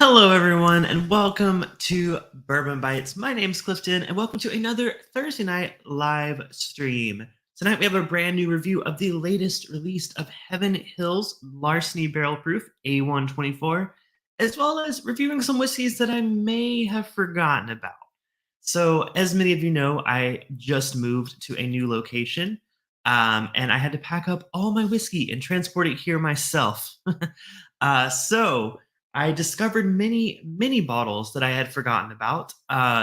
Hello, everyone, and welcome to Bourbon Bites. My name's Clifton, and welcome to another Thursday night live stream. Tonight, we have a brand new review of the latest release of Heaven Hill's Larceny Barrel Proof A124, as well as reviewing some whiskeys that I may have forgotten about. So, as many of you know, I just moved to a new location, and I had to pack up all my whiskey and transport it here myself. So I discovered many bottles that I had forgotten about.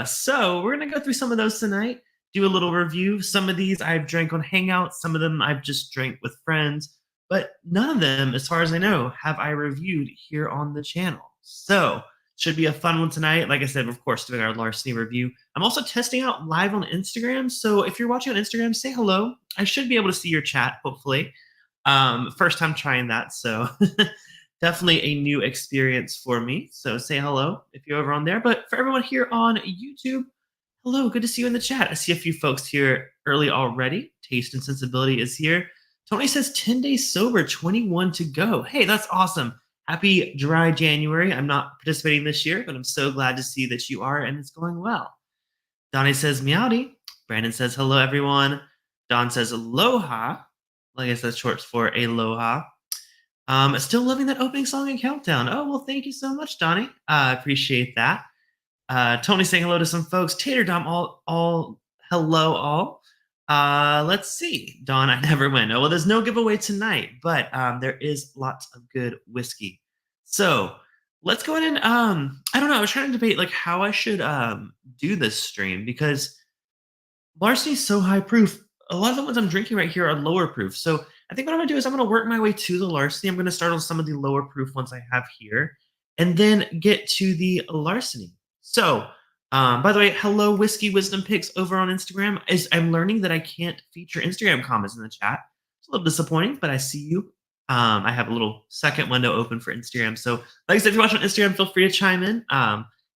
So we're gonna go through some of those tonight, do a little review. Some of these I've drank on Hangouts, some of them I've just drank with friends, but none of them, as far as I know, have I reviewed here on the channel. So should be a fun one tonight. Like I said, of course, doing our Larceny review. I'm also testing out live on Instagram. So if you're watching on Instagram, say hello. I should be able to see your chat, hopefully. First time trying that, so definitely a new experience for me. So say hello if you're over on there. But for everyone here on YouTube, hello, good to see you in the chat. I see a few folks here early already. Taste and Sensibility is here. Tony says 10 days sober, 21 to go. Hey, that's awesome. Happy dry January. I'm not participating this year, but I'm so glad to see that you are and it's going well. Donnie says meowdy. Brandon says hello, everyone. Don says aloha. Like I said, short for aloha. Still loving that opening song and countdown. Oh, well, thank you so much, Donnie. I appreciate that. Tony saying hello to some folks. Tater Dom, all hello, all. Let's see. Don, I never win. Oh, well, there's no giveaway tonight, but there is lots of good whiskey. So let's go ahead and I don't know. I was trying to debate like how I should do this stream because Larceny is so high proof. A lot of the ones I'm drinking right here are lower proof. So I think what I'm gonna do is I'm gonna work my way to the Larceny. I'm gonna start on some of the lower proof ones I have here, and then get to the Larceny. So, by the way, hello, Whiskey Wisdom Picks over on Instagram. I'm learning that I can't feature Instagram comments in the chat. It's a little disappointing, but I see you. I have a little second window open for Instagram. So, like I said, if you're watching on Instagram, feel free to chime in.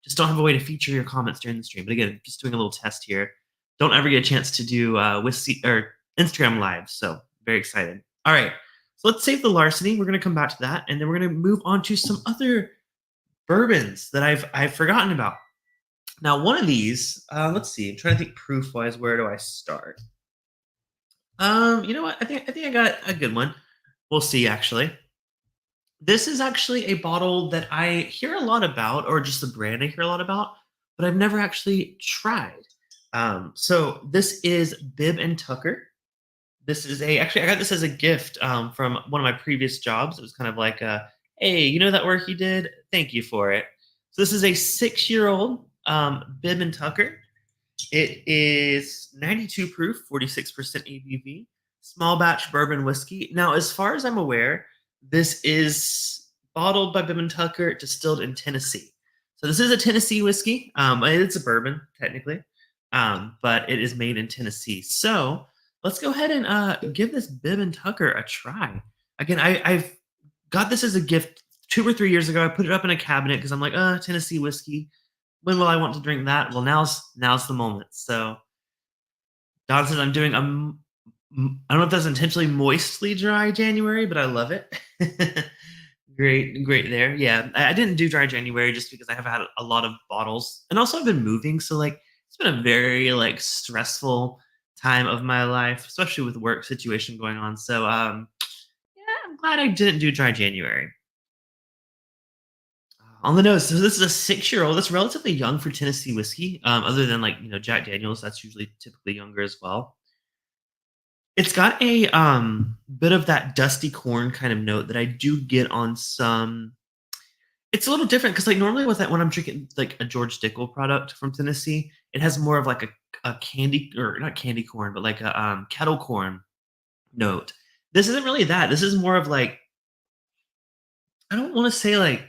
Just don't have a way to feature your comments during the stream. But again, just doing a little test here. Don't ever get a chance to do whiskey or Instagram live. So very excited. All right, so let's save the Larceny. We're gonna come back to that, and then we're gonna move on to some other bourbons that I've forgotten about. Now, one of these, let's see. I'm trying to think proof wise. Where do I start? You know what? I think I got a good one. We'll see. Actually, this is actually a bottle that I hear a lot about, or just the brand I hear a lot about, but I've never actually tried. So this is Bib and Tucker. This is actually I got this as a gift from one of my previous jobs. It was kind of like hey, you know that work you did? Thank you for it. So this is a 6-year-old Bib and Tucker. It is 92 proof, 46% ABV, small batch bourbon whiskey. Now, as far as I'm aware, this is bottled by Bib and Tucker, distilled in Tennessee. So this is a Tennessee whiskey. It's a bourbon technically, but it is made in Tennessee. So let's go ahead and give this Bib and Tucker a try. Again, I've got this as a gift 2 or 3 years ago. I put it up in a cabinet because I'm like, Tennessee whiskey. When will I want to drink that? Well, now's the moment. So Don says I'm doing I don't know if that's intentionally moistly dry January, but I love it. Great there. Yeah, I didn't do dry January just because I have had a lot of bottles, and also I've been moving, so like it's been a very like stressful time of my life, especially with work situation going on. So yeah, I'm glad I didn't do dry January. On the nose, so this is a 6-year-old. That's relatively young for Tennessee whiskey. Other than like Jack Daniels, that's usually typically younger as well. It's got a bit of that dusty corn kind of note that I do get on some. It's a little different because like normally with that when I'm drinking like a George Dickel product from Tennessee, it has more of like a candy or not candy corn, but like a kettle corn note. This isn't really that. This is more of like I don't want to say like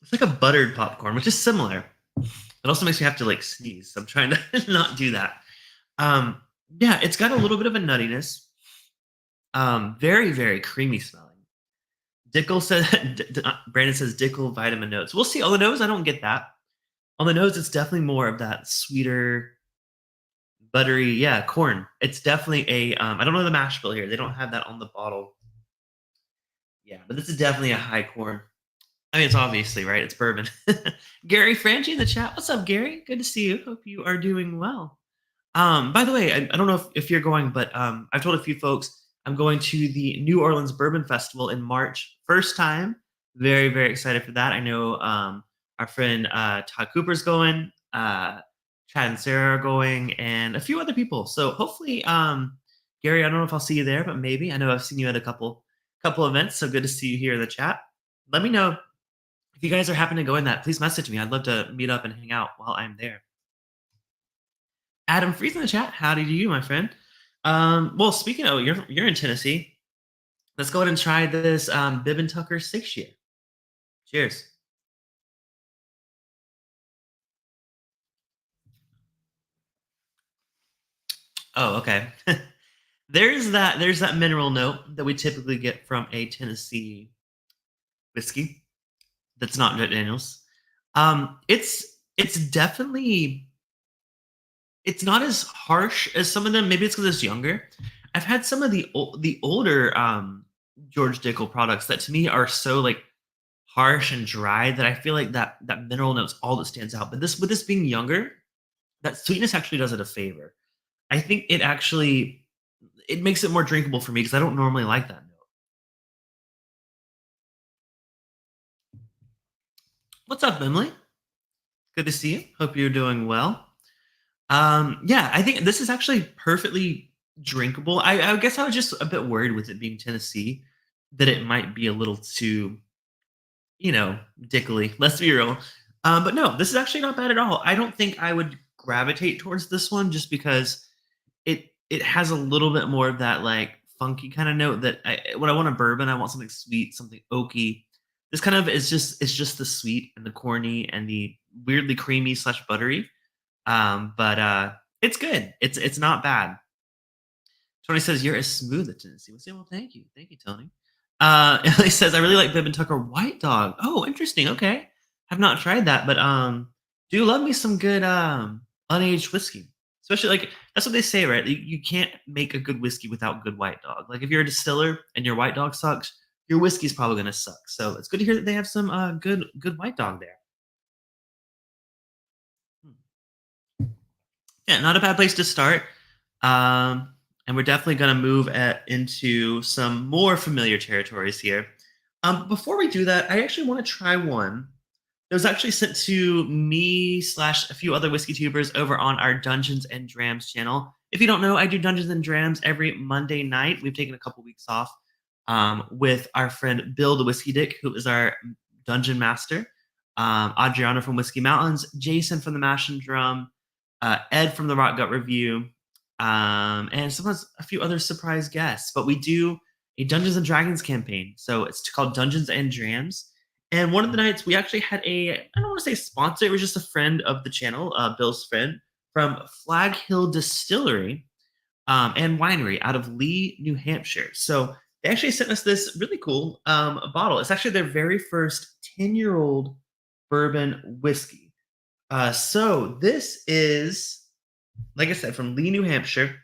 it's like a buttered popcorn, which is similar. It also makes me have to like sneeze. So I'm trying to not do that. Yeah, it's got a little bit of a nuttiness. Very, very creamy smelling. Dickel says Brandon says Dickel vitamin notes. We'll see. On the nose, I don't get that. On the nose, it's definitely more of that sweeter, buttery, yeah, corn. It's definitely a I don't know the mash bill here. They don't have that on the bottle. Yeah, but this is definitely a high corn. I mean, it's obviously right. It's bourbon. Gary Franchi in the chat. What's up, Gary? Good to see you. Hope you are doing well. By the way, I don't know if you're going, but I've told a few folks I'm going to the New Orleans Bourbon Festival in March. First time. Very, very excited for that. I know our friend Todd Cooper's going, Chad and Sarah are going, and a few other people. So hopefully, Gary, I don't know if I'll see you there, but maybe. I know I've seen you at a couple events. So good to see you here in the chat. Let me know if you guys are happening to go in that. Please message me. I'd love to meet up and hang out while I'm there. Adam Freeze in the chat. Howdy to you, my friend. Well, speaking of, you're in Tennessee. Let's go ahead and try this Bib and Tucker 6-year. Cheers. Oh, okay. There's that mineral note that we typically get from a Tennessee whiskey that's not Jack Daniels. It's definitely it's not as harsh as some of them. Maybe it's because it's younger. I've had some of the older George Dickel products that to me are so like harsh and dry that I feel like that mineral note's all that stands out. But this with this being younger, that sweetness actually does it a favor. I think it makes it more drinkable for me because I don't normally like that note. What's up, Emily? Good to see you. Hope you're doing well. Yeah, I think this is actually perfectly drinkable. I guess I was just a bit worried with it being Tennessee that it might be a little too, dickily. Let's be real. But no, this is actually not bad at all. I don't think I would gravitate towards this one just because it has a little bit more of that like funky kind of note that when I want a bourbon, I want something sweet, something oaky. This kind of is just it's just the sweet and the corny and the weirdly creamy slash buttery. But it's good. It's not bad. Tony says you're as smooth as Tennessee. Well, thank you, Tony. He says I really like Bib and Tucker White Dog. Oh, interesting. Okay, have not tried that, but do love me some good unaged whiskey. Especially like that's what they say, right? You can't make a good whiskey without good White Dog. Like if you're a distiller and your White Dog sucks, your whiskey's probably gonna suck. So it's good to hear that they have some good White Dog there. Yeah, not a bad place to start. And we're definitely going to move into some more familiar territories here. Before we do that, I actually want to try one that was actually sent to me slash a few other whiskey tubers over on our Dungeons and Drams channel. If you don't know, I do Dungeons and Drams every Monday night. We've taken a couple weeks off with our friend Bill the Whiskey Dick, who is our dungeon master, Adriana from Whiskey Mountains, Jason from the Mash and Drum, Ed from the Rock Gut Review, and sometimes a few other surprise guests. But we do a Dungeons and Dragons campaign, so it's called Dungeons and Drams. And one of the nights we actually had I don't want to say sponsor, it was just a friend of the channel, Bill's friend from Flag Hill Distillery and Winery out of Lee, New Hampshire. So they actually sent us this really cool bottle. It's actually their very first 10-year-old bourbon whiskey. So this is, like I said, from Lee, New Hampshire.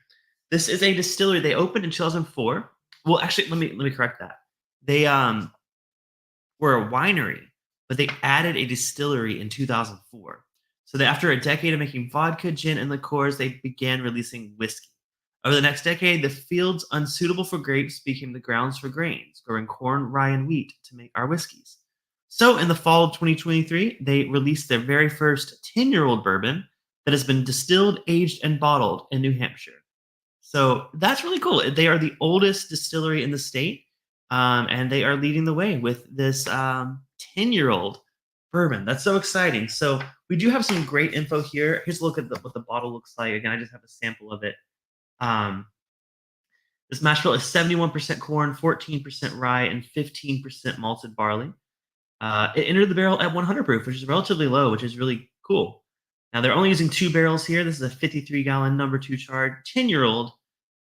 This is a distillery. They opened in 2004. Well, actually, let me correct that. They were a winery, but they added a distillery in 2004. So after a decade of making vodka, gin, and liqueurs, they began releasing whiskey. Over the next decade, the fields unsuitable for grapes became the grounds for grains, growing corn, rye, and wheat to make our whiskeys. So in the fall of 2023, they released their very first 10-year-old bourbon that has been distilled, aged, and bottled in New Hampshire. So that's really cool. They are the oldest distillery in the state, and they are leading the way with this 10-year-old bourbon. That's so exciting. So we do have some great info here. Here's a look at what the bottle looks like. Again, I just have a sample of it. This mash bill is 71% corn, 14% rye, and 15% malted barley. It entered the barrel at 100 proof, which is relatively low, which is really cool. Now, they're only using 2 barrels here. This is a 53-gallon number 2 charred, 10-year-old,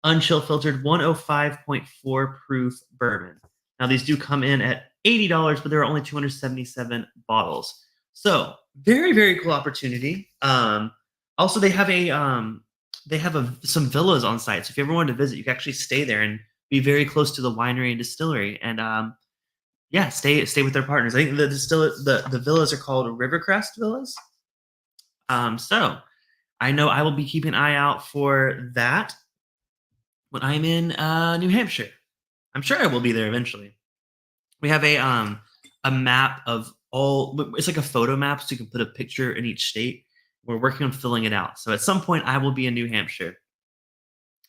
unchill filtered 105.4 proof bourbon. Now, these do come in at $80, but there are only 277 bottles. So, very, very cool opportunity. Also, they have some villas on site. So if you ever wanted to visit, you can actually stay there and be very close to the winery and distillery. And yeah, stay with their partners. I think the villas are called Rivercrest Villas. So I know I will be keeping an eye out for that when I'm in New Hampshire. I'm sure I will be there eventually. We have a map of all. It's like a photo map, so you can put a picture in each state. We're working on filling it out. So at some point, I will be in New Hampshire.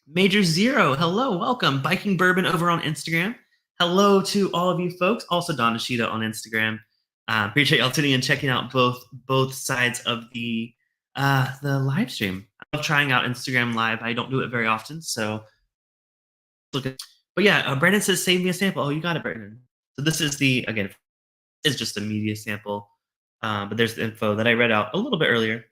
Major Zero, hello, welcome. Biking Bourbon over on Instagram. Hello to all of you folks. Also, Don Nishida on Instagram. Appreciate y'all tuning in, checking out both sides of the live stream. I love trying out Instagram Live. I don't do it very often, so look at. But yeah, Brandon says, "Save me a sample." Oh, you got it, Brandon. So this is the again, it's just a media sample, but there's the info that I read out a little bit earlier.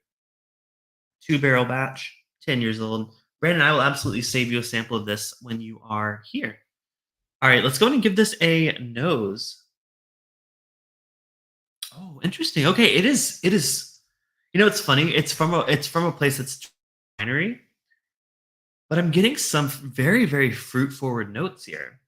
2-barrel batch, 10 years old. Brandon, I will absolutely save you a sample of this when you are here. All right, let's go ahead and give this a nose. Oh, interesting. Okay, it is. It is. You know, it's funny. It's from a place that's winery, but I'm getting some very fruit forward notes here.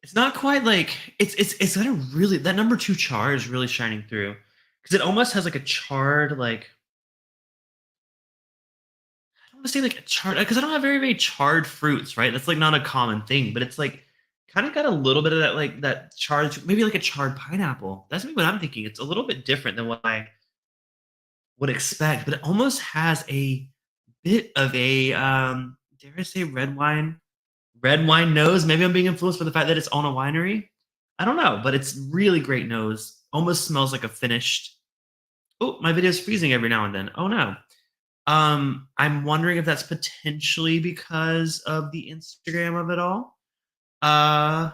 It's not quite like it's got a really that number two char is really shining through because it almost has like a charred like I don't want to say like a charred because I don't have very charred fruits, right? That's like not a common thing, but it's like kind of got a little bit of that like that charred, maybe like a charred pineapple. That's maybe what I'm thinking. It's a little bit different than what I would expect, but it almost has a bit of a dare I say red wine nose. Maybe I'm being influenced by the fact that it's on a winery. I don't know, but it's really great nose. Almost smells like a finished. Oh, my video's freezing every now and then. Oh no. I'm wondering if that's potentially because of the Instagram of it all. Uh,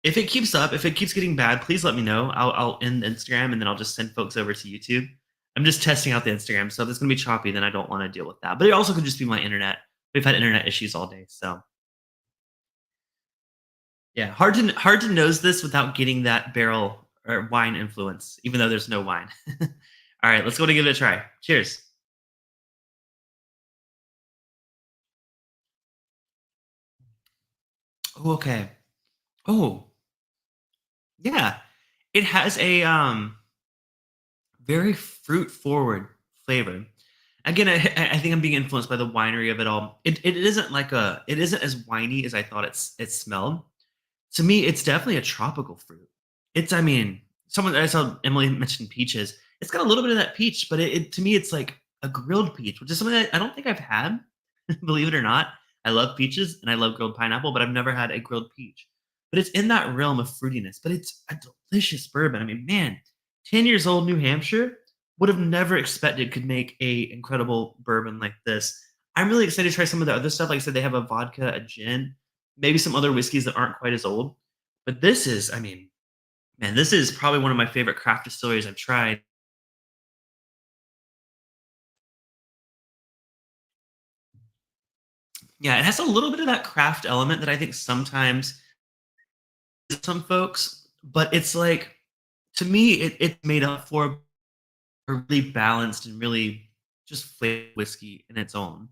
if it keeps up, if it keeps getting bad, please let me know. I'll end Instagram and then I'll just send folks over to YouTube. I'm just testing out the Instagram, so if it's gonna be choppy, then I don't want to deal with that. But it also could just be my internet. We've had internet issues all day, so yeah, hard to nose this without getting that barrel or wine influence, even though there's no wine. All right, let's go to give it a try. Cheers. Oh, okay. Oh, yeah. It has a very fruit forward flavor. Again, I think I'm being influenced by the winery of it all. It isn't like it isn't as winey as I thought it smelled. To me, it's definitely a tropical fruit. It's I mean, someone I saw Emily mentioned peaches. It's got a little bit of that peach, but to me it's like a grilled peach, which is something that I don't think I've had, believe it or not. I love peaches and I love grilled pineapple, but I've never had a grilled peach. But it's in that realm of fruitiness, but it's a delicious bourbon. I mean, man, 10 years old New Hampshire would have never expected could make a incredible bourbon like this. I'm really excited to try some of the other stuff. Like I said, they have a vodka, a gin, maybe some other whiskeys that aren't quite as old. But this is, I mean, man, this is probably one of my favorite craft distilleries I've tried. Yeah, it has a little bit of that craft element that I think sometimes some folks, but it's like to me, it's made up for a really balanced and really just flavored whiskey in its own.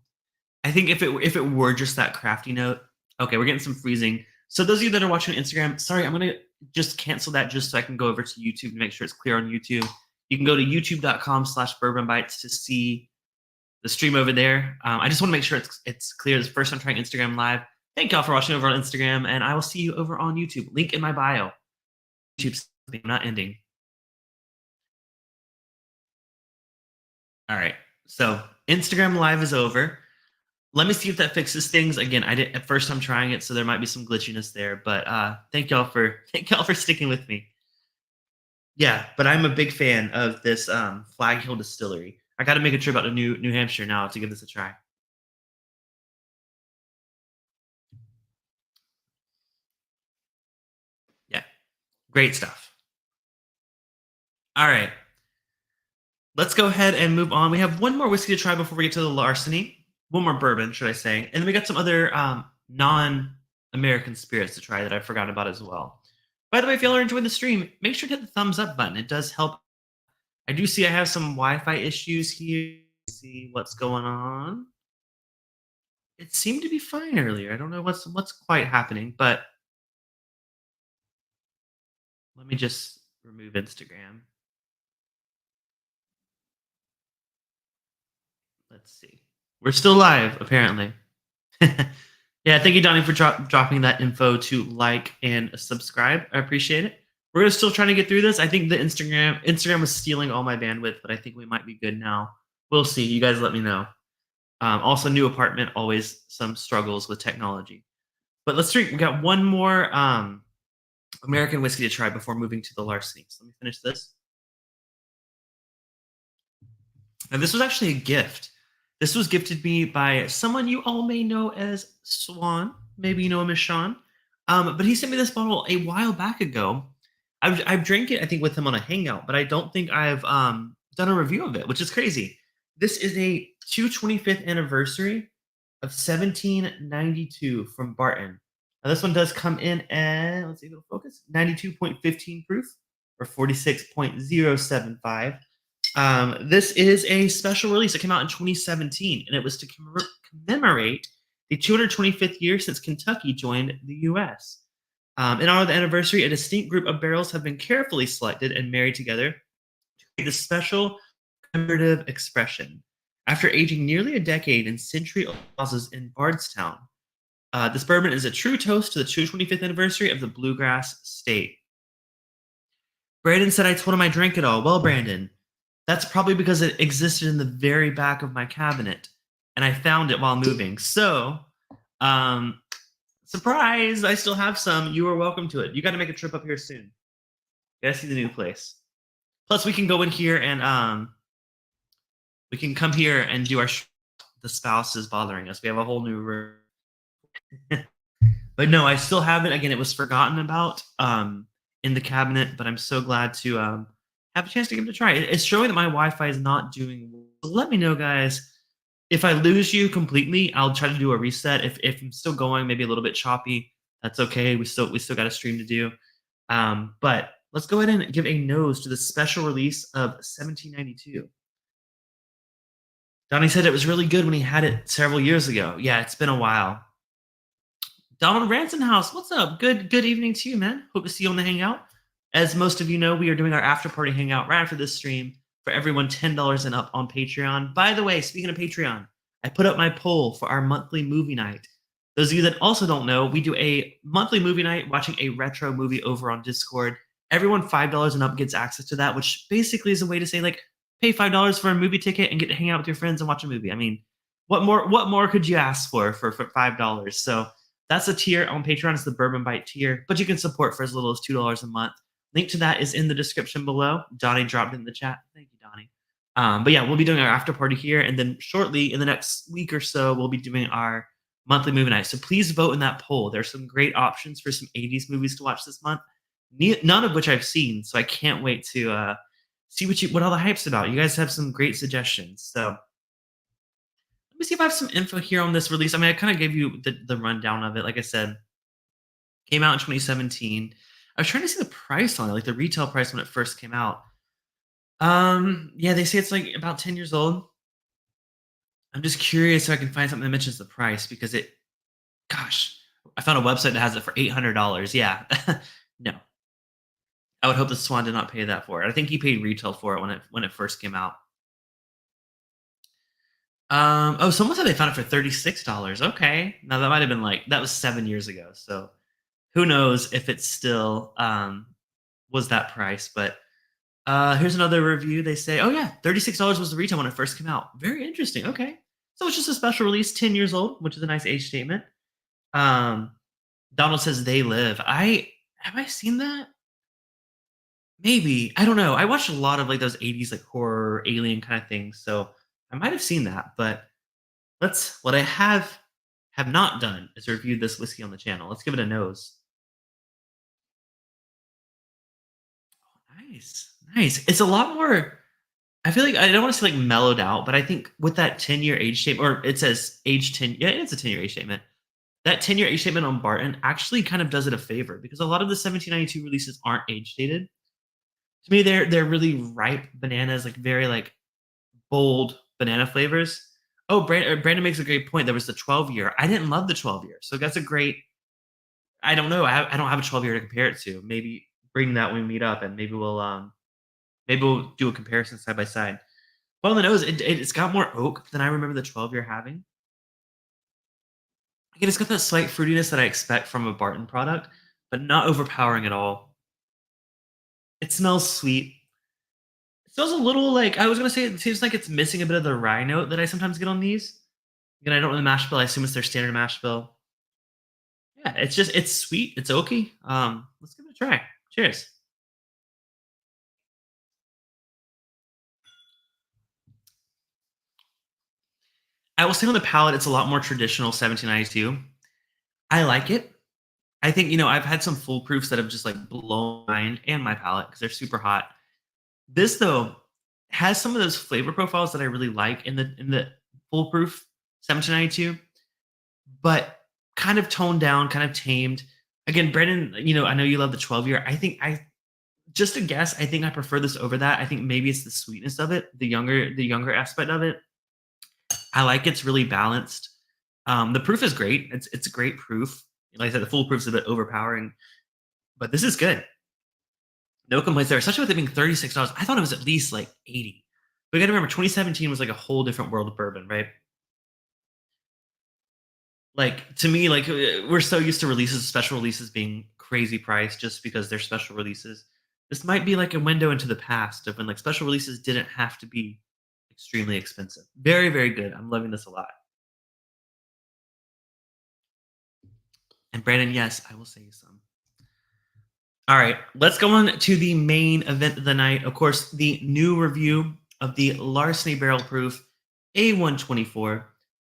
I think if it were just that crafty note, okay, we're getting some freezing. So those of you that are watching on Instagram, sorry, I'm gonna just cancel that just so I can go over to YouTube to make sure it's clear on YouTube. You can go to youtube.com/bourbonbites to see the stream over there. I just want to make sure it's clear. This first time trying Instagram Live. Thank y'all for watching over on Instagram, and I will see you over on YouTube. Link in my bio. YouTube's not ending. All right. So Instagram Live is over. Let me see if that fixes things. Again, I did at first I'm trying it, so there might be some glitchiness there. But thank y'all for sticking with me. Yeah, but I'm a big fan of this Flag Hill Distillery. I got to make a trip out to New Hampshire now to give this a try. Yeah, great stuff. All right, let's go ahead and move on. We have one more whiskey to try before we get to the Larceny. One more bourbon, should I say? And then we got some other non-American spirits to try that I forgot about as well. By the way, if y'all are enjoying the stream, make sure to hit the thumbs up button. It does help. I do see I have some Wi-Fi issues here. See what's going on. It seemed to be fine earlier. I don't know what's quite happening, but let me just remove Instagram. Let's see. We're still live, apparently. Yeah, thank you, Donnie, for dropping that info to like and subscribe. I appreciate it. We're gonna still trying to get through this. I think the Instagram was stealing all my bandwidth, but I think we might be good now. We'll see. You guys let me know. Also, new apartment, always some struggles with technology. But let's drink. We got one more American whiskey to try before moving to the Larceny. So let me finish this. And this was actually a gift. This was gifted me by someone you all may know as Swan. Maybe you know him as Sean. But he sent me this bottle a while back ago. I've drank it, I think, with him on a hangout, but I don't think I've done a review of it, which is crazy. This is a 225th anniversary of 1792 from Barton. Now, this one does come in at, let's see if it'll focus, 92.15 proof or 46.075. This is a special release. It came out in 2017, and it was to commemorate the 225th year since Kentucky joined the U.S. In honor of the anniversary, a distinct group of barrels have been carefully selected and married together to create this special commemorative expression. After aging nearly a decade in century-old houses in Bardstown, this bourbon is a true toast to the 225th anniversary of the Bluegrass State. Brandon said I told him I drank it all. Well, Brandon, that's probably because it existed in the very back of my cabinet, and I found it while moving. So, surprise! I still have some. You are welcome to it. You got to make a trip up here soon. You got to see the new place. Plus, we can go in here and we can come here and do our. The spouse is bothering us. We have a whole new room. But no, I still have it. Again, it was forgotten about in the cabinet, but I'm so glad to have a chance to give it a try. It's showing that my Wi-Fi is not doing well. So let me know, guys. If I lose you completely, I'll try to do a reset. If I'm still going, maybe a little bit choppy, that's okay. We still got a stream to do. But let's go ahead and give a nose to the special release of 1792. Donnie said it was really good when he had it several years ago. Yeah, it's been a while. Donald Ransonhouse, what's up? Good evening to you, man. Hope to see you on the hangout. As most of you know, we are doing our after party hangout right after this stream for everyone $10 and up on Patreon. By the way, speaking of Patreon, I put up my poll for our monthly movie night. Those of you that also don't know, we do a monthly movie night watching a retro movie over on Discord. Everyone $5 and up gets access to that, which basically is a way to say, like, pay $5 for a movie ticket and get to hang out with your friends and watch a movie. I mean, what more could you ask for $5? So that's a tier on Patreon. It's the Bourbon Byte tier, but you can support for as little as $2 a month. Link to that is in the description below. Donnie dropped it in the chat. Thank you, Donnie. But yeah, we'll be doing our after party here, and then shortly in the next week or so, we'll be doing our monthly movie night. So please vote in that poll. There's some great options for some 80s movies to watch this month, none of which I've seen. So I can't wait to see what all the hype's about. You guys have some great suggestions. So let me see if I have some info here on this release. I mean, I kind of gave you the rundown of it. Like I said, came out in 2017. I was trying to see the price on it, like the retail price when it first came out. Yeah, they say it's like about 10 years old. I'm just curious if I can find something that mentions the price because gosh, I found a website that has it for $800. Yeah, no. I would hope that Swan did not pay that for it. I think he paid retail for it when it first came out. Oh, someone said they found it for $36. Okay, now that might have been that was 7 years ago. So who knows if it still was that price? But here's another review. They say, oh yeah, $36 was the retail when it first came out. Very interesting. Okay, so it's just a special release, 10 years old, which is a nice age statement. Donald says They Live. Have I seen that? Maybe. I don't know. I watched a lot of those 80s horror alien kind of things, so I might have seen that. But what I have not done is review this whiskey on the channel. Let's give it a nose. Nice. It's a lot more. I feel like I don't want to say mellowed out, but I think with that 10-year age statement, or it says age 10. Yeah, it's a 10-year age statement. That 10-year age statement on Barton actually kind of does it a favor because a lot of the 1792 releases aren't age dated. To me, they're really ripe bananas, very bold banana flavors. Oh, Brandon makes a great point. There was the 12-year. I didn't love the 12-year, so that's a great. I don't know. I don't have a 12-year to compare it to. Maybe bring that when we meet up, and maybe we'll do a comparison side by side. Well, on the nose, it's got more oak than I remember the 12-year having. Again, it's got that slight fruitiness that I expect from a Barton product, but not overpowering at all. It smells sweet. It smells a little like I was gonna say. It seems like it's missing a bit of the rye note that I sometimes get on these. Again, I don't know the mash bill. I assume it's their standard mash bill. Yeah, it's sweet. It's oaky. Let's give it a try. Cheers. I will say on the palate, it's a lot more traditional 1792. I like it. I think I've had some foolproofs that have just like blown my mind and my palate because they're super hot. This though has some of those flavor profiles that I really like in the foolproof 1792, but kind of toned down, kind of tamed. Again, Brendan, I know you love the 12-year. I think I just a guess. I think I prefer this over that. I think maybe it's the sweetness of it, the younger aspect of it. I like it's really balanced. The proof is great. It's a great proof. Like I said, the full proof's a bit overpowering, but this is good. No complaints there, especially with it being $36. I thought it was at least like 80. But you gotta remember 2017 was like a whole different world of bourbon, right? Like to me, like we're so used to releases, special releases being crazy price just because they're special releases. This might be like a window into the past of when like special releases didn't have to be extremely expensive. Very, very good. I'm loving this a lot. And Brandon, yes, I will say you some. All right, let's go on to the main event of the night. Of course, the new review of the Larceny Barrel Proof A124.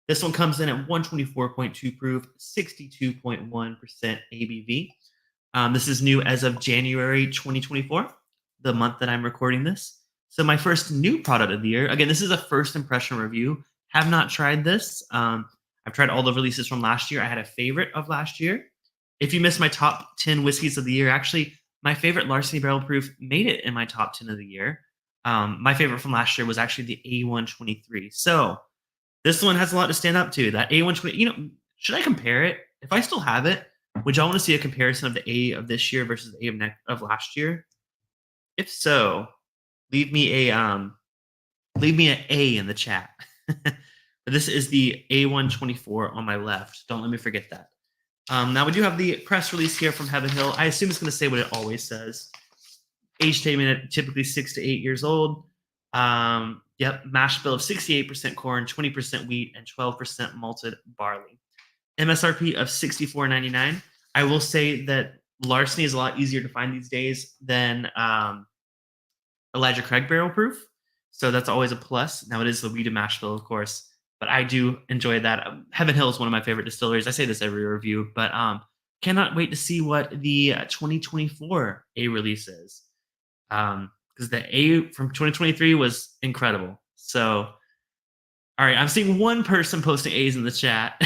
This one comes in at 124.2 proof, 62.1% ABV. This is new as of January 2024, the month that I'm recording this. So my first new product of the year. Again, this is a first impression review. Have not tried this. I've tried all the releases from last year. I had a favorite of last year. If you missed my top 10 whiskeys of the year, actually, my favorite Larceny Barrel Proof made it in my top 10 of the year. My favorite from last year was actually the A123. So this one has a lot to stand up to. That A120, should I compare it? If I still have it, would y'all want to see a comparison of the A of this year versus the A of last year? If so, leave me an A in the chat. But this is the A124 on my left. Don't let me forget that. Now we do have the press release here from Heaven Hill. I assume it's going to say what it always says. Age statement at typically 6 to 8 years old. Yep, mash bill of 68% corn, 20% wheat, and 12% malted barley. MSRP of $64.99. I will say that Larceny is a lot easier to find these days than Elijah Craig Barrel Proof. So that's always a plus. Now it is the wheat and mash bill, of course, but I do enjoy that. Heaven Hill is one of my favorite distilleries. I say this every review, but cannot wait to see what the 2024 A release is. Because the A from 2023 was incredible. So, all right, I'm seeing one person posting A's in the chat.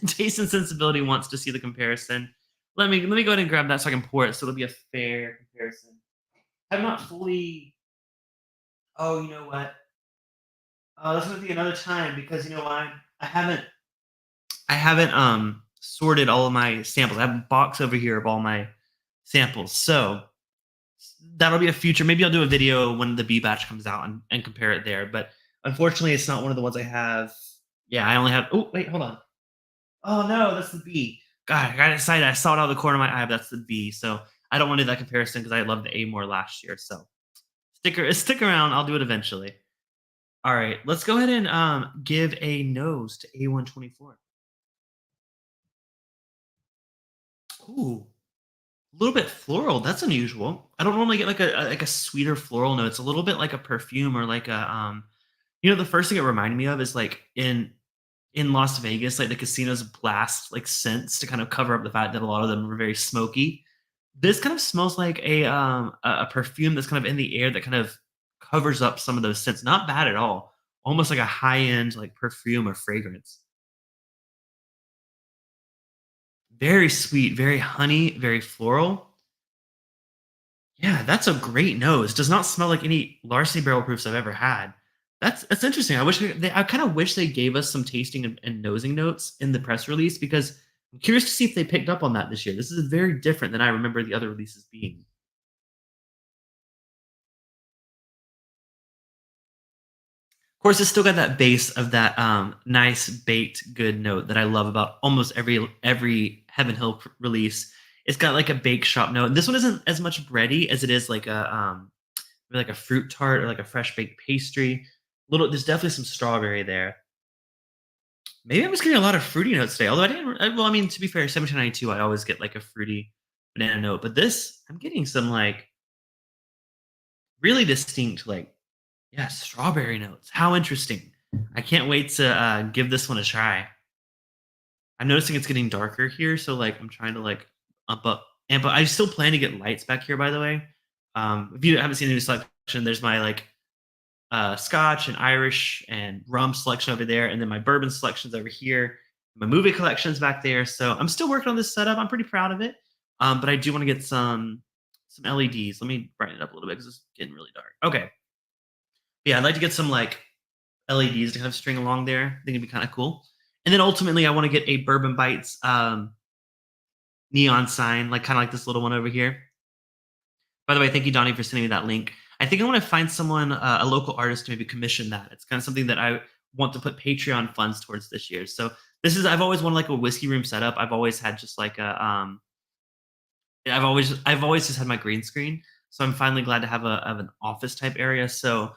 Taste and Sensibility wants to see the comparison. Let me go ahead and grab that so I can pour it, so it'll be a fair comparison. I'm not fully. Oh, you know what? That's gonna be another time because you know why? I haven't sorted all of my samples. I have a box over here of all my samples. So that'll be a future. Maybe I'll do a video when the B batch comes out and compare it there. But unfortunately, it's not one of the ones I have. Yeah, I only have. Oh, wait, hold on. Oh no, that's the B. God, I got excited. I saw it out of the corner of my eye. But that's the B. So I don't want to do that comparison because I loved the A more last year. So stick around. I'll do it eventually. All right, let's go ahead and give a nose to A124. Ooh, a little bit floral. That's unusual. I don't normally get like a sweeter floral note. It's a little bit like a perfume or like a the first thing it reminded me of is like in Las Vegas, like the casinos blast like scents to kind of cover up the fact that a lot of them were very smoky. This kind of smells like a perfume that's kind of in the air that kind of covers up some of those scents. Not bad at all. Almost like a high end like perfume or fragrance. Very sweet, very honey, very floral. Yeah, that's a great nose. Does not smell like any Larceny Barrel Proofs I've ever had. That's interesting. I kind of wish they gave us some tasting and nosing notes in the press release because I'm curious to see if they picked up on that this year. This is very different than I remember the other releases being. Of course, it's still got that base of that nice baked good note that I love about almost every Heaven Hill release. It's got like a bake shop note. And this one isn't as much bready as it is like maybe like a fruit tart or like a fresh baked pastry. Little, there's definitely some strawberry there. Maybe I'm just getting a lot of fruity notes today. Although I didn't. Well, I mean, to be fair, 1792, I always get like a fruity banana note, but this, I'm getting some like really distinct, like, yeah, strawberry notes. How interesting! I can't wait to give this one a try. I'm noticing it's getting darker here, so like I'm trying to like up up and but I still plan to get lights back here. By the way, if you haven't seen the new selection, there's my like Scotch and Irish and rum selection over there, and then my bourbon selections over here. My movie collections back there. So I'm still working on this setup. I'm pretty proud of it, but I do want to get some LEDs. Let me brighten it up a little bit because it's getting really dark. Okay, yeah, I'd like to get some like LEDs to kind of string along there. I think it'd be kind of cool. And then ultimately, I want to get a Bourbon Bites neon sign, like kind of like this little one over here. By the way, thank you, Donnie, for sending me that link. I think I want to find someone, a local artist, to maybe commission that. It's kind of something that I want to put Patreon funds towards this year. So this is, I've always wanted like a whiskey room setup. I've always had just like a, yeah, I've always just had my green screen. So I'm finally glad to have an office type area. So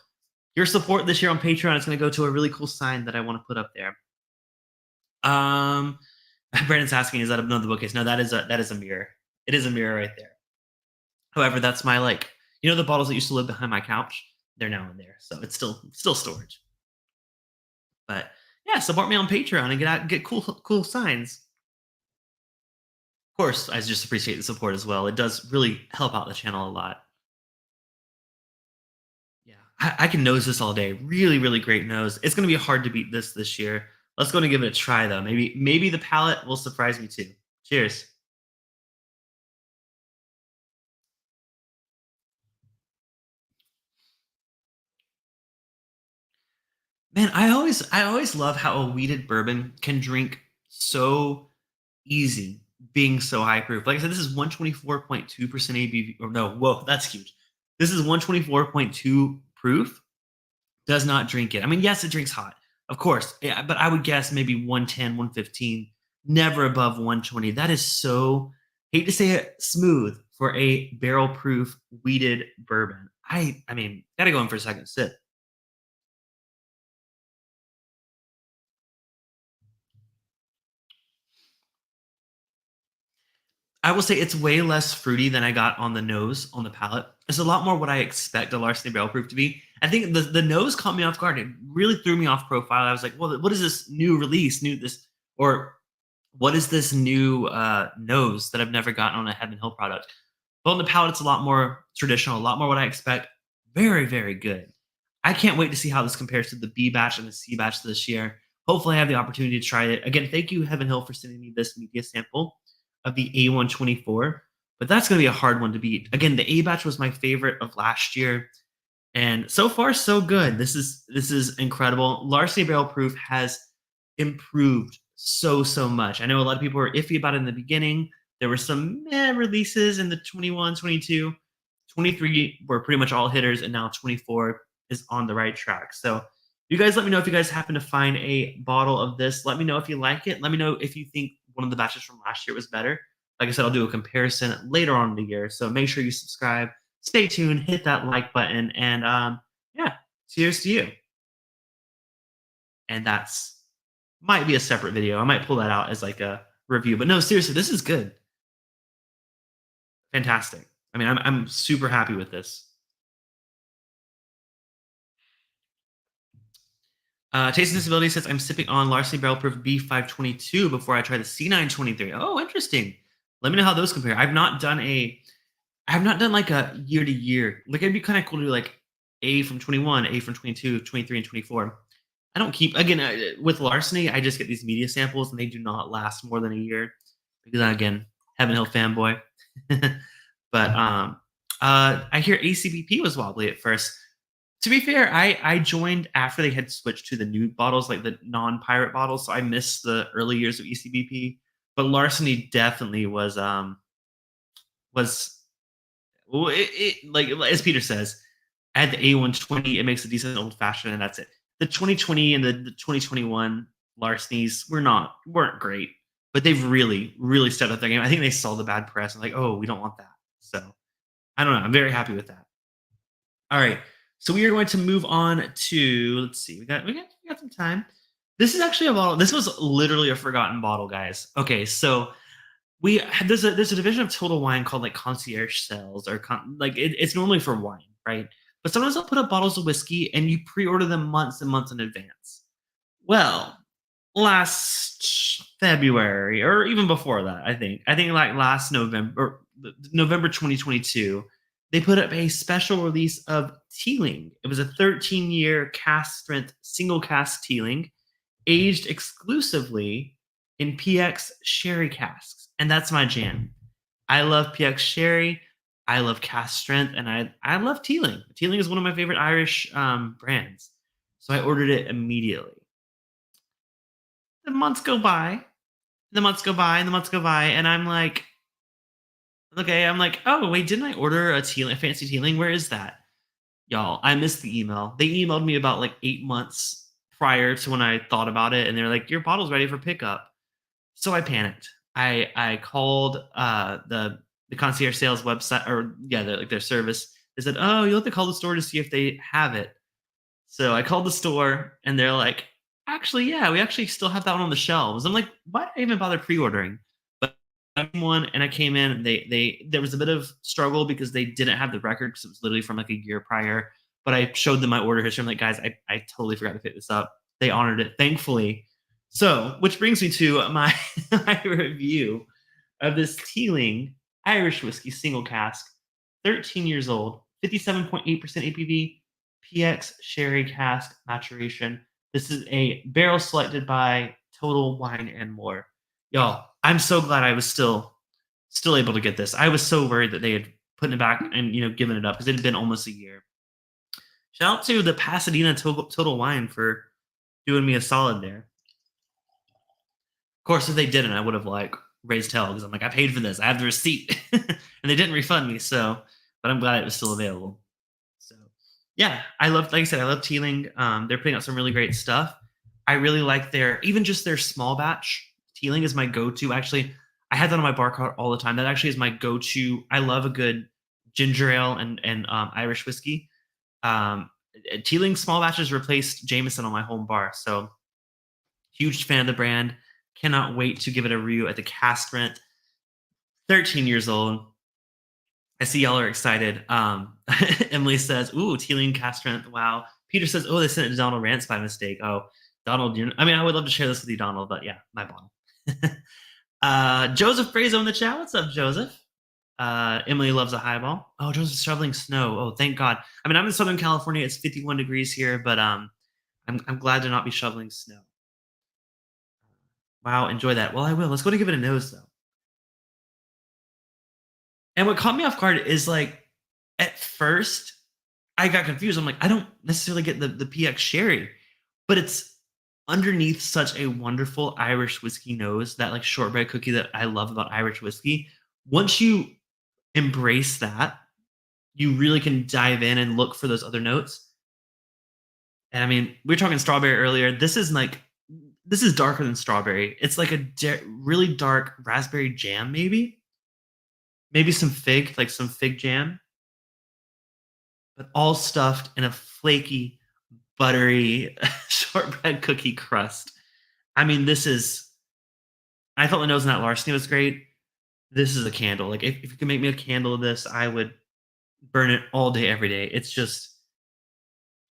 your support this year on Patreon is going to go to a really cool sign that I want to put up there. Um, Brandon's asking, is that another bookcase? No, that is a mirror. It is a mirror right there. However, that's my like, the bottles that used to live behind my couch. They're now in there, so it's still storage. But yeah, support me on Patreon and get cool signs. Of course, I just appreciate the support as well. It does really help out the channel a lot. Yeah, I can nose this all day. Really, really great nose. It's gonna be hard to beat this year. Let's go and give it a try though. Maybe the palate will surprise me too. Cheers. Man, I always love how a weeded bourbon can drink so easy, being so high proof. Like I said, this is 124.2% ABV. Or no, whoa, that's huge. This is 124.2 proof. Does not drink it. I mean, yes, it drinks hot, of course. Yeah, but I would guess maybe 110, 115, never above 120. That is so, hate to say it, smooth for a barrel proof weeded bourbon. I mean, gotta go in for a second sip. I will say it's way less fruity than I got on the nose, on the palate. It's a lot more what I expect a Larceny Barrel Proof to be. I think the nose caught me off guard. It really threw me off profile. I was like, well, what is this new release, or what is this new nose that I've never gotten on a Heaven Hill product? But on the palate, it's a lot more traditional, a lot more what I expect. Very, very good. I can't wait to see how this compares to the B batch and the C batch this year. Hopefully, I have the opportunity to try it. Again, thank you, Heaven Hill, for sending me this media sample of the A124. But that's going to be a hard one to beat. Again, the A batch was my favorite of last year, and so far so good. This is incredible. Larceny Barrel Proof has improved so much. I know a lot of people were iffy about it in the beginning. There were some releases in the 21, 22, 23 were pretty much all hitters, and now 24 is on the right track. So you guys let me know if you guys happen to find a bottle of this. Let me know if you like it. Let me know if you think one of the batches from last year was better. Like I said, I'll do a comparison later on in the year. So make sure you subscribe, stay tuned, hit that like button, and yeah, cheers to you. And that's might be a separate video. I might pull that out as like a review. But no, seriously, this is good. Fantastic. I mean, I'm super happy with this. Taste and Disability says I'm sipping on Larceny Barrel Proof B522 before I try the C923. Oh, interesting. Let me know how those compare. I have not done like a year to year. Like it'd be kind of cool to do like A from 21, A from 22, 23, and 24. I don't keep again with Larceny. I just get these media samples and they do not last more than a year because again, Heaven Hill fanboy. But I hear ACBP was wobbly at first. To be fair, I joined after they had switched to the new bottles, like the non-pirate bottles, so I missed the early years of ECBP. But Larceny definitely was well, like as Peter says, at the A120, it makes a decent old fashioned, and that's it. The 2020 and the 2021 Larcenys weren't great, but they've really stepped up their game. I think they saw the bad press and like, oh, we don't want that. So I don't know. I'm very happy with that. All right. So we are going to move on to let's see. We got some time. This is actually a bottle. This was literally a forgotten bottle, guys. Okay, so there's a division of Total Wine called like concierge sales or it's normally for wine, right? But sometimes they'll put up bottles of whiskey and you pre-order them months and months in advance. Well, last February or even before that, I think like last November, November 2022, they put up a special release of Teeling. It was a 13-year cask strength single cask Teeling, aged exclusively in PX sherry casks, and that's my jam. I love PX sherry. I love cask strength, and I love Teeling. Teeling is one of my favorite Irish brands, so I ordered it immediately. The months go by, the months go by, and the months go by, and I'm like, okay, I'm like, oh wait, didn't I order a fancy Teeling? Where is that? Y'all, I missed the email. They emailed me about like 8 months prior to when I thought about it, and they're like, your bottle's ready for pickup. So I panicked. I called the concierge sales website or yeah, like their service. They said, oh, you'll have to call the store to see if they have it. So I called the store and they're like, actually, yeah, we actually still have that one on the shelves. I'm like, why did I even bother pre-ordering? But I came one and I came in and they there was a bit of struggle because they didn't have the record because it was literally from like a year prior. But I showed them my order history. I'm like, guys, I totally forgot to pick this up. They honored it, thankfully. So, which brings me to my, my review of this Teeling Irish whiskey single cask, 13 years old, 57.8% ABV, PX sherry cask maturation. This is a barrel selected by Total Wine and More. Y'all, I'm so glad I was still able to get this. I was so worried that they had put it back and given it up because it had been almost a year. Shout out to the Pasadena Total Wine for doing me a solid there. Of course, if they didn't, I would have like raised hell because I'm like, I paid for this. I have the receipt, and they didn't refund me. So, but I'm glad it was still available. So, yeah, like I said, I love Teeling. They're putting out some really great stuff. I really like even just their small batch. Teeling is my go-to. Actually, I had that on my bar cart all the time. That actually is my go-to. I love a good ginger ale and Irish whiskey. Teeling small batches replaced Jameson on my home bar. So, huge fan of the brand. Cannot wait to give it a review at the cask strength. 13 years old. I see y'all are excited. Emily says, ooh, Teeling cask strength. Wow. Peter says, oh, they sent it to Donald Rance by mistake. Oh, Donald, I would love to share this with you, Donald, but yeah, my bottle. Joseph Brazo in the chat. What's up, Joseph? Emily loves a highball. Oh, Joseph's shoveling snow. Oh, thank God. I'm in Southern California. It's 51 degrees here, but I'm glad to not be shoveling snow. Wow, enjoy that. Well, I will. Let's go to give it a nose, though. And what caught me off guard is like, at first, I got confused. I'm like, I don't necessarily get the PX sherry, but it's underneath such a wonderful Irish whiskey nose, that like shortbread cookie that I love about Irish whiskey. Once you embrace that, you really can dive in and look for those other notes. And we were talking strawberry earlier. This is darker than strawberry. It's like a really dark raspberry jam, maybe some fig, like some fig jam, but all stuffed in a flaky, buttery shortbread cookie crust. I thought the nose in that Larceny was great. This is a candle. Like if you could make me a candle of this, I would burn it all day, every day. It's just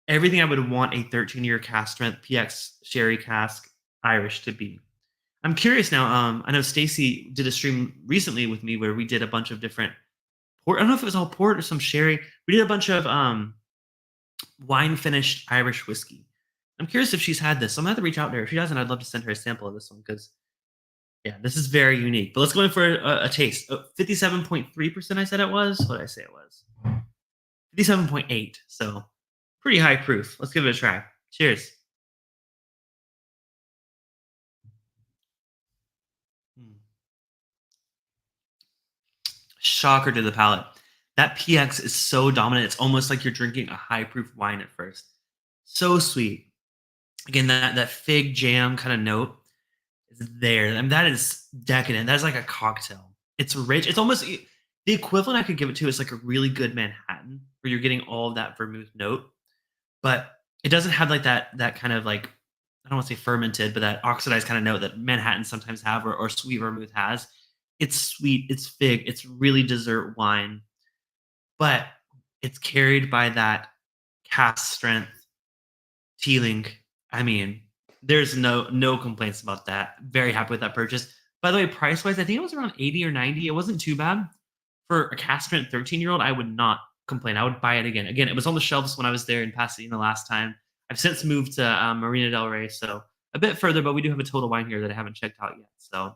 everything I would want a 13-year cask strength PX sherry cask Irish to be. I'm curious now. I know Stacy did a stream recently with me where we did a bunch of different port. I don't know if it was all port or some sherry. We did a bunch of wine finished Irish whiskey. I'm curious if she's had this. So I'm gonna have to reach out to her. If she doesn't, I'd love to send her a sample of this one because yeah, this is very unique. But let's go in for a taste. 57.3%. I said it was. What did I say it was? 57.8. So Pretty high proof. Let's give it a try. Cheers. Mm. Shocker to the palate. That PX is so dominant. It's almost like you're drinking a high proof wine at first. So sweet. Again, that fig jam kind of note is there. I mean, that is decadent. That's like a cocktail. It's rich. It's almost the equivalent I could give it to is like a really good Manhattan, where you're getting all of that vermouth note, but it doesn't have like that kind of like, I don't want to say fermented, but that oxidized kind of note that Manhattan sometimes have, or sweet vermouth has. It's sweet. It's fig. It's really dessert wine, but it's carried by that cask strength Teeling. I mean, there's no complaints about that. Very happy with that purchase. By the way, price wise, I think it was around 80 or 90. It wasn't too bad. For a castrant 13-year-old, I would not complain. I would buy it again. Again, it was on the shelves when I was there in Pasadena last time. I've since moved to Marina Del Rey, so a bit further, but we do have a Total Wine here that I haven't checked out yet. So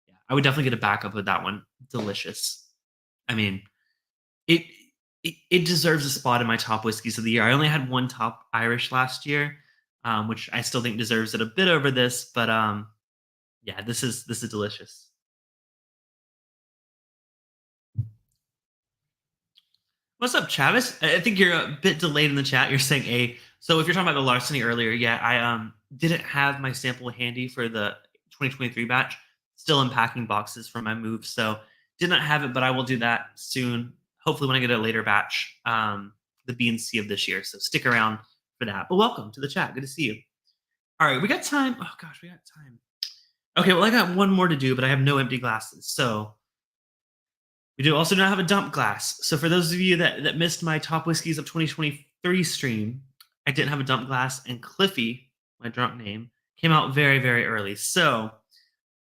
yeah, I would definitely get a backup of that one. Delicious. I mean, it it deserves a spot in my top whiskeys of the year. I only had one top Irish last year, which I still think deserves it a bit over this, but yeah, this is delicious. What's up, Travis? I think you're a bit delayed in the chat. You're saying A. So if you're talking about the Larceny earlier, yeah, I didn't have my sample handy for the 2023 batch. Still unpacking boxes from my move, so did not have it, but I will do that soon. Hopefully, when I get a later batch, the B and C of this year. So stick around for that. But welcome to the chat. Good to see you. All right, we got time. Oh gosh, we got time. Okay, well, I got one more to do, but I have no empty glasses. So we do also now have a dump glass. So for those of you that missed my top whiskeys of 2023 stream, I didn't have a dump glass, and Cliffy, my drunk name, came out very, very early. So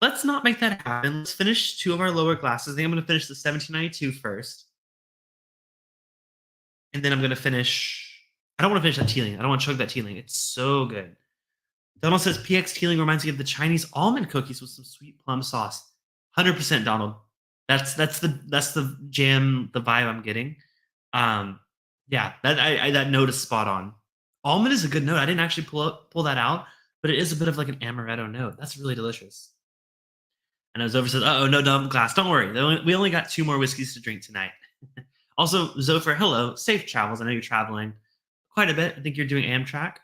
let's not make that happen. Let's finish two of our lower glasses. I think I'm going to finish the 1792 first. And then I'm going to finish. I don't want to finish that Teeling. I don't want to chug that Teeling. It's so good. Donald says PX Teeling reminds me of the Chinese almond cookies with some sweet plum sauce. 100% Donald. That's the jam, the vibe I'm getting. Yeah, that note is spot on. Almond is a good note. I didn't actually pull that out, but it is a bit of like an amaretto note. That's really delicious. And as Over says, "Uh oh, no dump glass. Don't worry. We only got two more whiskeys to drink tonight." Also, Zofer, hello. Safe travels. I know you're traveling quite a bit. I think you're doing Amtrak.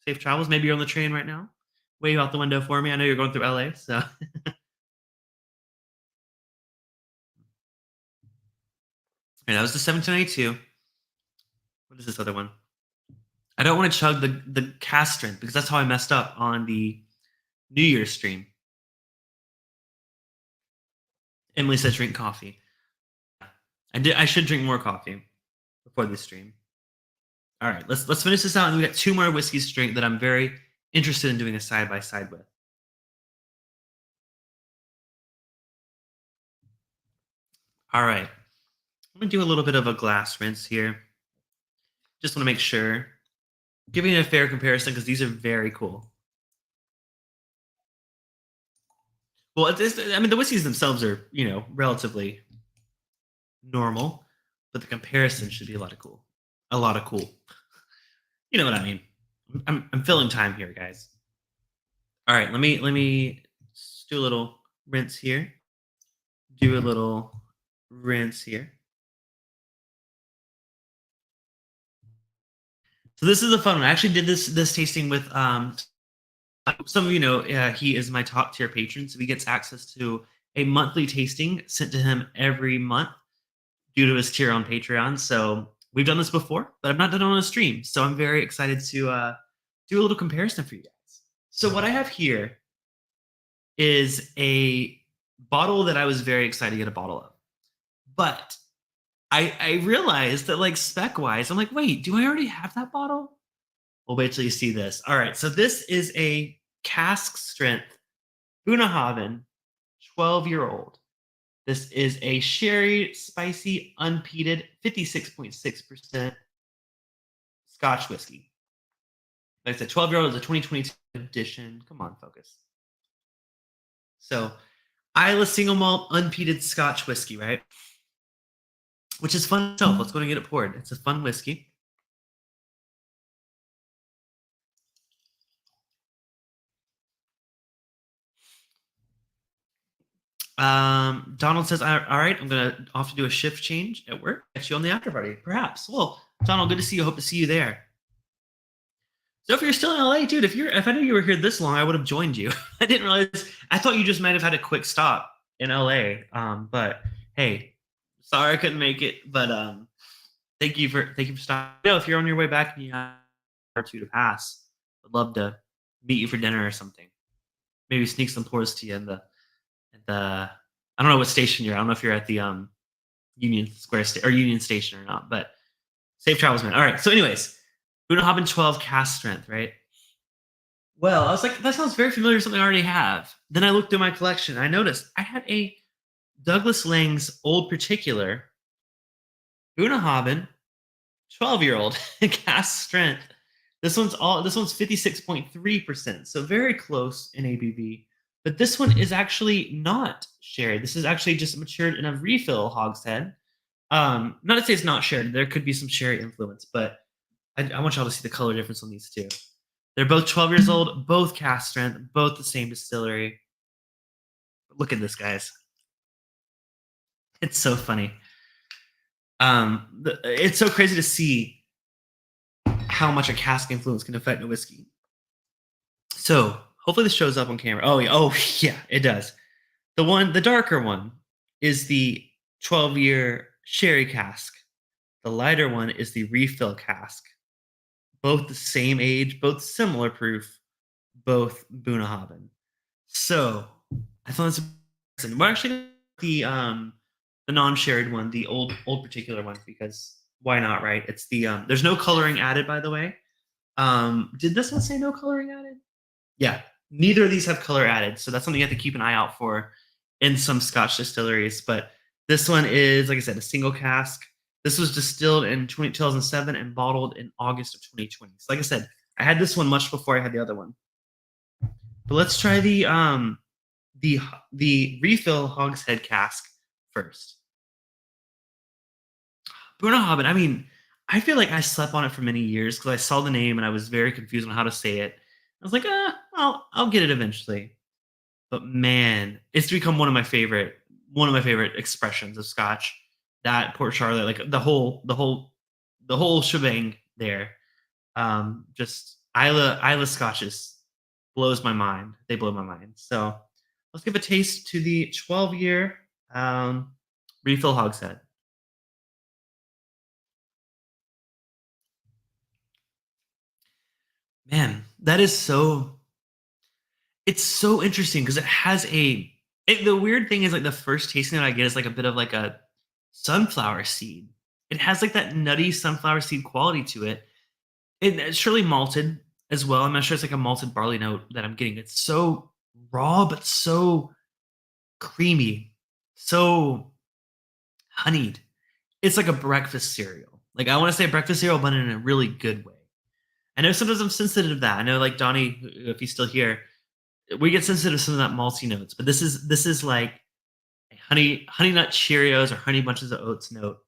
Safe travels. Maybe you're on the train right now. Wave out the window for me. I know you're going through LA, so okay, that was the 1792. What is this other one? I don't want to chug the cast strength because that's how I messed up on the New Year's stream. Emily said drink coffee. I should drink more coffee before this stream. All right, let's finish this out, and we got two more whiskeys to drink that I'm very interested in doing a side by side with. All right, I'm gonna do a little bit of a glass rinse here. Just want to make sure, giving it a fair comparison because these are very cool. Well, I mean, the whiskeys themselves are, relatively normal, but the comparison should be a lot of cool. A lot of cool. You know what I mean? I'm filling time here, guys. All right, let me just do a little rinse here. Do a little rinse here. So this is a fun one. I actually did this tasting with some of you know he is my top tier patron, so he gets access to a monthly tasting sent to him every month due to his tier on Patreon. So we've done this before, but I've not done it on a stream. So I'm very excited to do a little comparison for you guys. So what I have here is a bottle that I was very excited to get a bottle of. But I realized that like spec wise, I'm like, wait, do I already have that bottle? Well, wait till you see this. All right, so this is a cask strength Bunnahabhain 12-year-old. This is a sherry, spicy, unpeated, 56.6% Scotch whiskey. Like I said, 12-year-old is a 2022 edition. Come on, focus. So, Isla single malt unpeated Scotch whiskey, right? Which is fun itself. Let's go and get it poured. It's a fun whiskey. Donald says, all right, I'm going to off to do a shift change at work. Catch you on the after party, perhaps. Well, Donald, good to see you. Hope to see you there. So if you're still in LA, dude, if I knew you were here this long, I would have joined you. I didn't realize. I thought you just might have had a quick stop in LA. But hey, sorry I couldn't make it. But thank you for stopping. You know, if you're on your way back and you have or two to pass, I'd love to meet you for dinner or something. Maybe sneak some pours to you in the I don't know what station you're at. I don't know if you're at the Union Square or Union Station or not, but safe travels, man. All right. So, anyways, Bunnahabhain 12 cast strength, right? Well, I was like, that sounds very familiar to something I already have. Then I looked through my collection. I noticed I had a Douglas Lang's Old Particular Bunnahabhain 12-year-old cast strength. This one's 56.3%, so very close in ABV. But this one is actually not shared. This is actually just matured in a refill hogshead. Not to say it's not shared. There could be some sherry influence, but I want y'all to see the color difference on these two. They're both 12 years old, both cast strength, both the same distillery. Look at this, guys. It's so funny. It's so crazy to see how much a cask influence can affect a whiskey. So hopefully this shows up on camera. Oh yeah, it does. The darker one is the 12-year sherry cask. The lighter one is the refill cask. Both the same age, both similar proof, both Bunnahabhain. So I thought this was we're actually the non-shared one, the old particular one, because why not, right? It's the there's no coloring added, by the way. Did this one say no coloring added? Yeah, neither of these have color added, so that's something you have to keep an eye out for in some Scotch distilleries. But this one is, like I said, a single cask. This was distilled in 2007 and bottled in August of 2020. So, like I said, I had this one much before I had the other one. But let's try the refill hogshead cask first. Bunnahabhain. I mean, I feel like I slept on it for many years because I saw the name and I was very confused on how to say it. I was like, I'll get it eventually. But man, it's become one of my favorite expressions of Scotch. That Port Charlotte, like the whole shebang there. Just Isla Scotches blows my mind. They blow my mind. So let's give a taste to the 12-year refill hogshead. Man, that is it's so interesting because it has the weird thing is like the first tasting that I get is like a bit of like a sunflower seed. It has like that nutty sunflower seed quality to it. It's surely malted as well. I'm not sure it's like a malted barley note that I'm getting. It's so raw, but so creamy, so honeyed. It's like a breakfast cereal. Like I want to say breakfast cereal, but in a really good way. I know sometimes I'm sensitive to that. I know like Donnie, if he's still here, we get sensitive to some of that malty notes, but this is like a honey nut Cheerios or honey bunches of oats note.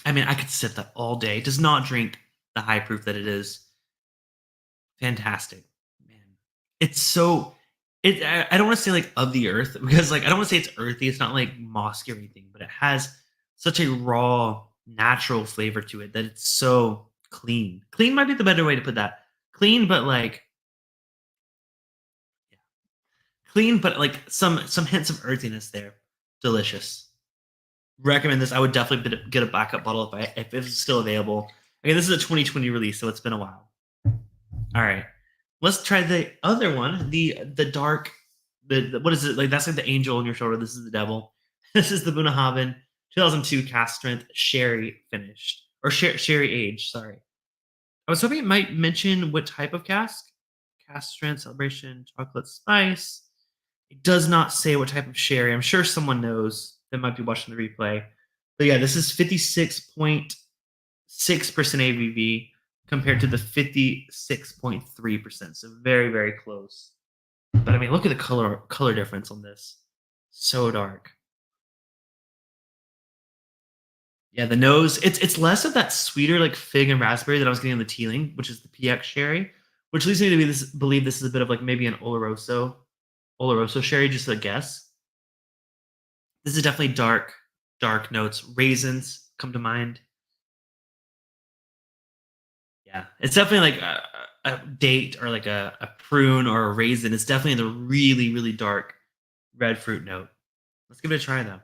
I mean, I could sip that all day. It does not drink the high proof that it is. Fantastic, man. It's so I don't want to say like of the earth because like I don't want to say it's earthy. It's not like mossy or anything, but it has such a raw, natural flavor to it that it's so clean. Clean might be the better way to put that. Clean, but like yeah. Clean, but like some hints of earthiness there. Delicious. Recommend this. I would definitely get a backup bottle if it's still available. Okay, this is a 2020 release, so it's been a while. All right, let's try the other one. The dark. The what is it like? That's like the angel on your shoulder. This is the devil. This is the Bunnahabhain 2002 cast strength sherry finished or sherry aged. Sorry, I was hoping it might mention what type of cask. Cast strength celebration chocolate spice. It does not say what type of sherry. I'm sure someone knows that might be watching the replay. But yeah, this is 56.6% ABV compared to the 56.3%. So very, very close. But I mean, look at the color difference on this. So dark. Yeah, the nose, it's less of that sweeter like fig and raspberry that I was getting in the Teeling, which is the PX sherry, which leads me to believe this is a bit of like maybe an Oloroso sherry, just a guess. This is definitely dark notes. Raisins come to mind. Yeah, it's definitely like a date or like a prune or a raisin. It's definitely the really dark red fruit note. Let's give it a try though.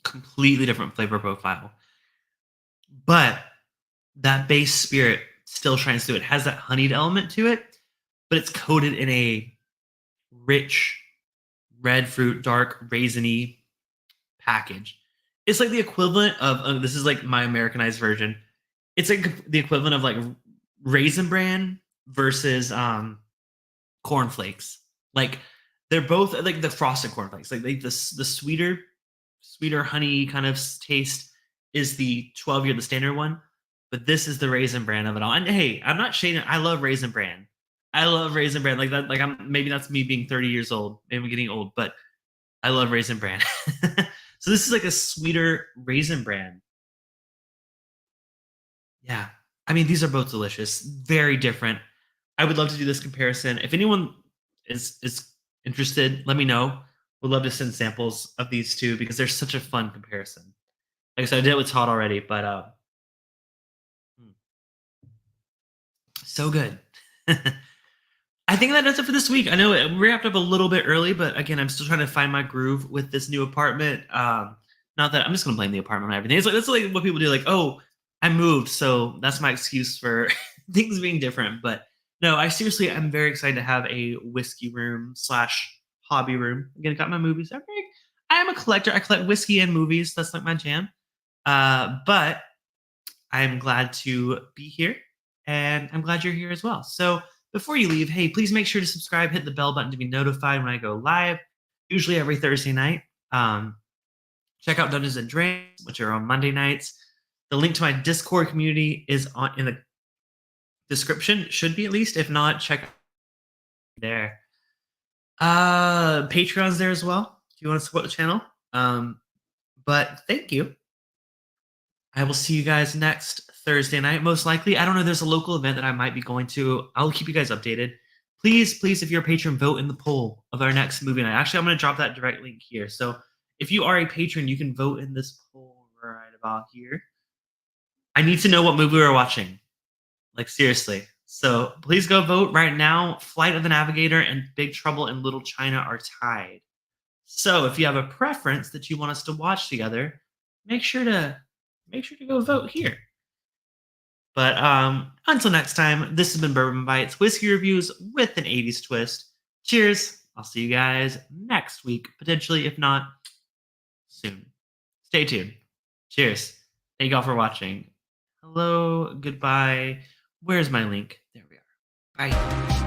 Completely different flavor profile, but that base spirit still shines through. It has that honeyed element to it, but it's coated in a rich red fruit, dark raisiny package. It's like the equivalent of this is like my Americanized version. It's like the equivalent of like Raisin Bran versus cornflakes. Like they're both like the frosted cornflakes. Like the sweeter honey kind of taste is the 12-year, the standard one. But this is the Raisin Bran of it all. And hey, I'm not shading. I love Raisin Bran. I love Raisin Bran. Like that. Like I'm maybe that's me being 30 years old. Maybe I'm getting old, but I love Raisin Bran. So this is like a sweeter Raisin Bran. Yeah. I mean, these are both delicious. Very different. I would love to do this comparison. If anyone is interested, let me know. Would love to send samples of these two because they're such a fun comparison. Like I said, I did it with Todd already, but so good. I think that does it for this week. I know we wrapped up a little bit early, but again, I'm still trying to find my groove with this new apartment. Not that I'm just gonna blame the apartment on everything. It's like that's like what people do. Like, oh, I moved, so that's my excuse for things being different. But no, I'm very excited to have a whiskey room slash hobby room. Again, I got my movies. I am a collector. I collect whiskey and movies. That's like my jam. But I'm glad to be here, and I'm glad you're here as well. So before you leave, hey, please make sure to subscribe, hit the bell button to be notified when I go live, usually every Thursday night. Check out Dungeons and Dragons, which are on Monday nights. The link to my Discord community is in the description, should be at least. If not, check there. Patreon's there as well if you want to support the channel. But thank you. I will see you guys next Thursday night, most likely. I don't know. There's a local event that I might be going to. I'll keep you guys updated. Please, if you're a patron, vote in the poll of our next movie night. Actually, I'm going to drop that direct link here. So if you are a patron, you can vote in this poll right about here. I need to know what movie we're watching. Like, seriously. So please go vote right now. Flight of the Navigator and Big Trouble in Little China are tied. So if you have a preference that you want us to watch together, make sure to go vote here. But until next time, this has been Bourbon Bites, whiskey reviews with an 80s twist. Cheers. I'll see you guys next week, potentially, if not soon. Stay tuned. Cheers. Thank you all for watching. Hello, goodbye. Where's my link? There we are. Bye.